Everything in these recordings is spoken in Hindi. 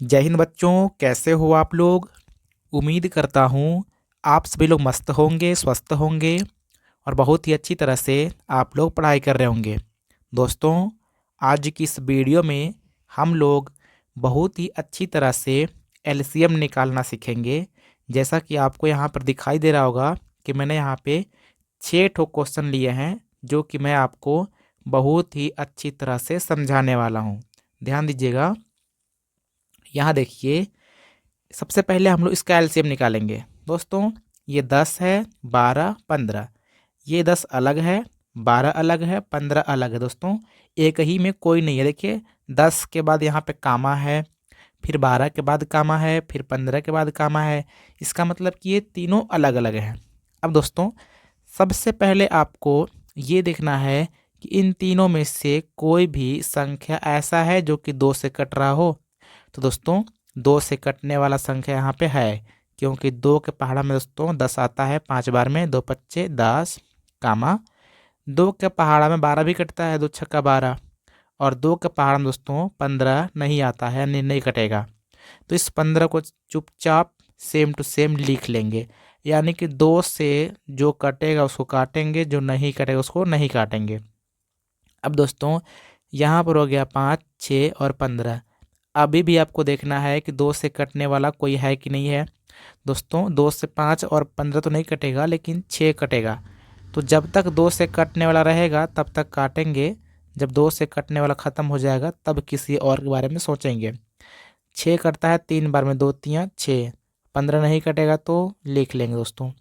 जय हिंद बच्चों, कैसे हो आप लोग। उम्मीद करता हूँ आप सभी लोग मस्त होंगे, स्वस्थ होंगे और बहुत ही अच्छी तरह से आप लोग पढ़ाई कर रहे होंगे। दोस्तों, आज की इस वीडियो में हम लोग बहुत ही अच्छी तरह से एलसीएम निकालना सीखेंगे। जैसा कि आपको यहाँ पर दिखाई दे रहा होगा कि मैंने यहाँ पे 6 ठो क्वेश्चन लिए हैं, जो कि मैं आपको बहुत ही अच्छी तरह से समझाने वाला हूँ। ध्यान दीजिएगा। यहाँ देखिए, सबसे पहले हम लोग इसका एलसीएम निकालेंगे। दोस्तों, ये 10 है, 12, 15। ये 10 अलग है, 12 अलग है, 15 अलग है। दोस्तों, एक ही में कोई नहीं है। देखिए, 10 के बाद यहाँ पे कामा है, फिर 12 के बाद कामा है, फिर 15 के बाद कामा है। इसका मतलब कि ये तीनों अलग अलग हैं। अब दोस्तों, सबसे पहले आपको ये देखना है कि इन तीनों में से कोई भी संख्या ऐसा है जो कि 2 से कट रहा हो। तो दोस्तों, 2 से कटने वाला संख्या यहाँ पे है, क्योंकि 2 के पहाड़ा में दोस्तों 10 आता है 5 बार में। 2 पच्चे 10, कामा 2 के पहाड़ा में 12 भी कटता है, 2 छक्का 12। और 2 के पहाड़ा में दोस्तों 15 नहीं आता है, यानी नहीं कटेगा। तो इस 15 को चुपचाप सेम टू सेम लिख लेंगे, यानी कि 2 से जो कटेगा उसको काटेंगे, जो नहीं कटेगा उसको नहीं काटेंगे। अब दोस्तों, यहाँ पर हो गया 5, 6 और 15। अभी भी आपको देखना है कि 2 से कटने वाला कोई है कि नहीं है। दोस्तों, 2 से 5 और 15 तो नहीं कटेगा, लेकिन 6 कटेगा। तो जब तक 2 से कटने वाला रहेगा तब तक काटेंगे। जब 2 से कटने वाला ख़त्म हो जाएगा तब किसी और के बारे में सोचेंगे। 6 कटता है 3 बार में, 2 तियाँ 6। 15 नहीं कटेगा तो लिख लेंगे दोस्तों।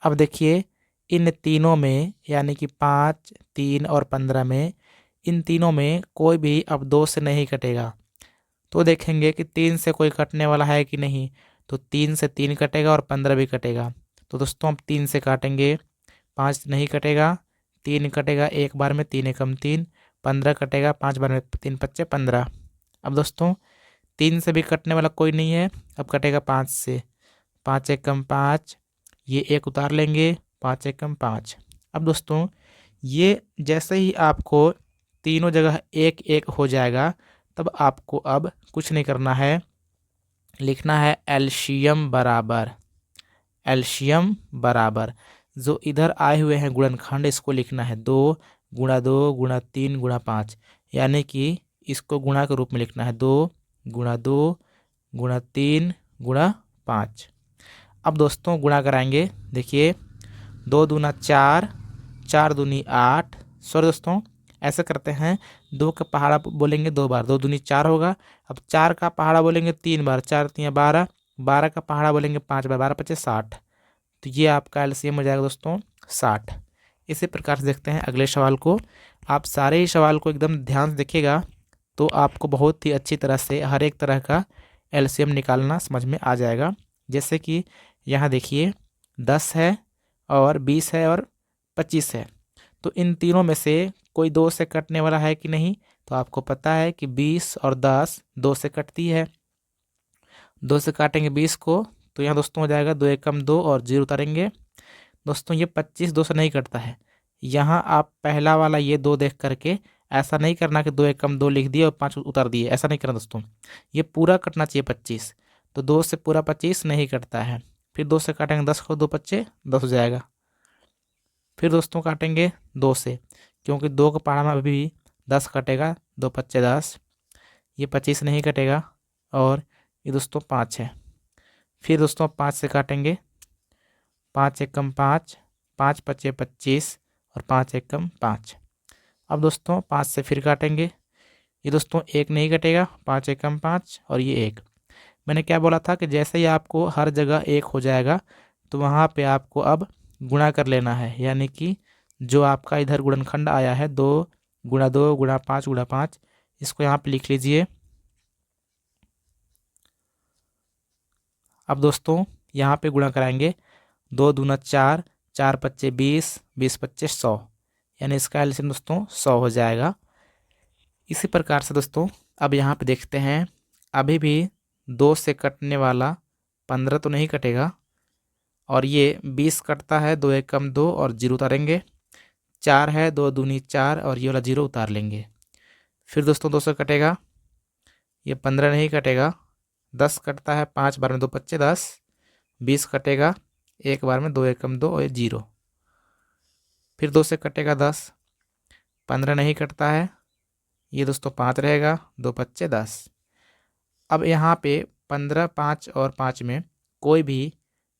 अब देखिए, इन तीनों में यानी कि 5, 3 और 15 में, इन तीनों में कोई भी अब 2 से नहीं कटेगा। तो देखेंगे कि 3 से कोई कटने वाला है कि नहीं। तो 3 से 3 कटेगा और 15 भी कटेगा। तो दोस्तों, हम 3 से काटेंगे, 5 नहीं कटेगा, 3 कटेगा एक बार में, 3 एकम 3, 15 कटेगा 5 बार में, 3 पच्चे 15। अब दोस्तों, 3 से भी कटने वाला कोई नहीं है, अब कटेगा 5 से। 5 एकम 5, ये एक उतार लेंगे, 5 एकम 5। अब दोस्तों, ये जैसे ही आपको तीनों जगह एक एक हो जाएगा, तब आपको अब कुछ नहीं करना है, लिखना है एलसीएम बराबर। एलसीएम बराबर जो इधर आए हुए हैं गुणनखंड, इसको लिखना है 2 गुणा 2 गुणा 3 गुणा 5, यानी कि इसको गुणा के रूप में लिखना है 2 गुणा 2 गुणा 3 गुणा 5। अब दोस्तों, गुणा कराएंगे। देखिए, 2 दूना 4, 4 दूनी 8। सॉरी दोस्तों, ऐसा करते हैं, 2 का पहाड़ा बोलेंगे 2 बार, 2 दूनी 4 होगा। अब 4 का पहाड़ा बोलेंगे 3 बार, 4 तियाँ 12। 12 का पहाड़ा बोलेंगे 5 बार, 12 पच्चे 60। तो ये आपका एलसीएम हो जाएगा दोस्तों 60। इसी प्रकार से देखते हैं अगले सवाल को। आप सारे ही सवाल को एकदम ध्यान से देखिएगा, तो आपको बहुत ही अच्छी तरह से हर एक तरह का एलसीएम निकालना समझ में आ जाएगा। जैसे कि यहाँ देखिए, 10 है और 20 है और 25 है। तो इन तीनों में से कोई 2 से कटने वाला है कि नहीं। तो आपको पता है कि 20 और 10 2 से कटती है। 2 से काटेंगे 20 को, तो यहाँ दोस्तों हो जाएगा 2 एकम 2 और 0 उतारेंगे। दोस्तों, ये 25 2 से नहीं कटता है। यहाँ आप पहला वाला ये 2 देख करके ऐसा नहीं करना कि 2 एकम 2 लिख दिए और 5 उतार दिए, ऐसा नहीं करना दोस्तों। ये पूरा कटना चाहिए 25। तो 2 से पूरा 25 नहीं कटता है। फिर 2 से काटेंगे 10 को, 2 पच्चे 10 हो जाएगा। फिर दोस्तों काटेंगे 2 से, क्योंकि 2 के पहाड़ा में अभी भी 10 कटेगा, 2 पच्चे 10, ये 25 नहीं कटेगा। और ये दोस्तों 5 है। फिर दोस्तों 5 से काटेंगे, 5 एकम 5, 5 पच्चे 25 और 5 एकम 5। अब दोस्तों 5 से फिर काटेंगे, ये दोस्तों 1 नहीं कटेगा, 5 एकम 5 और ये 1। मैंने क्या बोला था कि जैसे ही आपको हर जगह 1 हो जाएगा, तो वहाँ पे आपको अब गुणा कर लेना है, यानी कि जो आपका इधर गुणनखंड आया है 2 गुणा 2 गुणा 5 गुणा 5, इसको यहाँ पे लिख लीजिए। अब दोस्तों, यहाँ पे गुणा कराएंगे, 2 दूना 4, 4 पच्चे 20, 20 पच्चे 100, यानी इसका एलसीएम दोस्तों 100 हो जाएगा। इसी प्रकार से दोस्तों, अब यहाँ पे देखते हैं, अभी भी 2 से कटने वाला 15 तो नहीं कटेगा, और ये 20 कटता है, 2 एकम 2 और 0 उतारेंगे। 4 है, 2 दूनी 4 और ये वाला 0 उतार लेंगे। फिर दोस्तों 2 से कटेगा, ये 15 नहीं कटेगा, 10 कटता है 5 बार में, 2 पच्चे 10, 20 कटेगा 1 बार में, 2 एकम 2 और 0। फिर 2 से कटेगा 10, 15 नहीं कटता है, ये दोस्तों 5 रहेगा, 2 पच्चे 10। अब यहाँ पे 15, 5 और 5 में कोई भी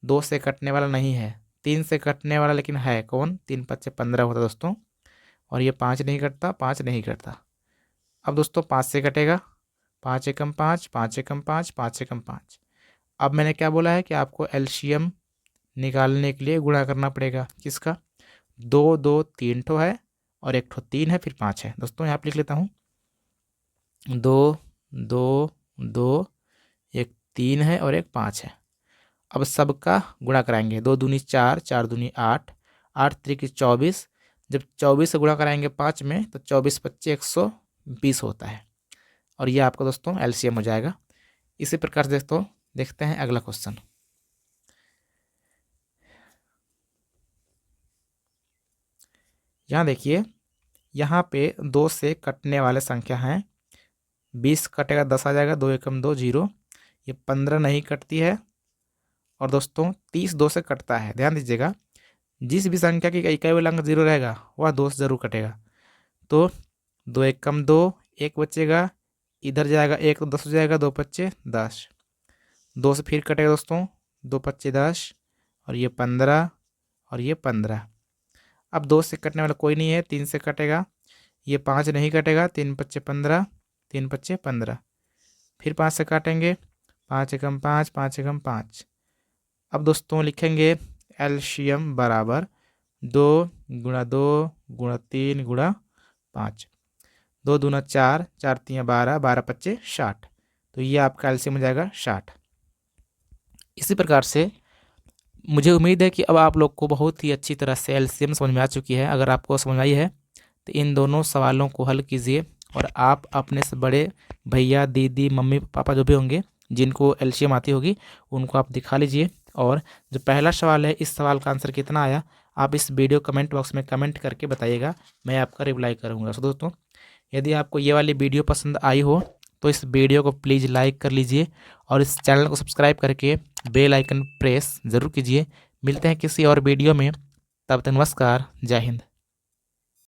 2 से कटने वाला नहीं है, 3 से कटने वाला लेकिन है कौन, 3 पच्चे 15 होता है दोस्तों, और ये 5 नहीं कटता, 5 नहीं कटता। अब दोस्तों 5 से कटेगा, 5 एकम 5, 5 एकम 5, 5 एकम 5। अब मैंने क्या बोला है कि आपको एलसीएम निकालने के लिए गुणा करना पड़ेगा, किसका, 2 2 3 ठो है और 1 ठो 3 है, फिर 5 है। दोस्तों यहाँ पे लिख लेता हूँ, 2 2 2, 1 3 है और 1 5 है। अब सबका गुणा कराएंगे, 2 दूनी 4, 4 दूनी 8, 8 त्रिक 24। जब 24 से गुणा कराएंगे 5 में तो 24 पच्चे 120 होता है, और ये आपका दोस्तों एलसीएम हो जाएगा। इसी प्रकार से दोस्तों देखते हैं अगला क्वेश्चन। यहाँ देखिए, यहाँ पे 2 से कटने वाले संख्या हैं, 20 कटेगा 10 आ जाएगा, 2 एकम 2 0, ये 15 नहीं कटती है, और दोस्तों 30 2 से कटता है। ध्यान दीजिएगा, जिस भी संख्या की इकाई अंक 0 रहेगा वह 2 से जरूर कटेगा। तो 2 एकम 2, 1 बचेगा, इधर जाएगा 1 तो 10 हो जाएगा, 2 पच्चे 10, 2 से फिर कटेगा दोस्तों, 2 पच्चे 10 और ये 15 और ये 15। अब 2 से कटने वाला कोई नहीं है, 3 से कटेगा, ये 5 नहीं कटेगा, 3 पच्चे 15, 3 पच्चे 15, फिर 5 से काटेंगे, 5 एकम 5, 5 एकम 5। अब दोस्तों लिखेंगे एलसीएम बराबर 2 गुणा 2 गुणा 3 गुणा 5, 2 दूना 4, 4 तियाँ 12, 12 पच्चे 60, तो ये आपका एलसीएम हो जाएगा 60। इसी प्रकार से मुझे उम्मीद है कि अब आप लोग को बहुत ही अच्छी तरह से एलसीएम समझ में आ चुकी है। अगर आपको समझ आई है तो इन दोनों सवालों को हल कीजिए, और आप अपने से बड़े भैया दीदी मम्मी पापा जो भी होंगे जिनको एलसीएम आती होगी उनको आप दिखा लीजिए। और जो पहला सवाल है, इस सवाल का आंसर कितना आया आप इस वीडियो कमेंट बॉक्स में कमेंट करके बताइएगा, मैं आपका रिप्लाई करूँगा। तो दोस्तों यदि आपको ये वाली वीडियो पसंद आई हो तो इस वीडियो को प्लीज़ लाइक कर लीजिए, और इस चैनल को सब्सक्राइब करके बेल आइकन प्रेस ज़रूर कीजिए। मिलते हैं किसी और वीडियो में, तब तक नमस्कार, जय हिंद।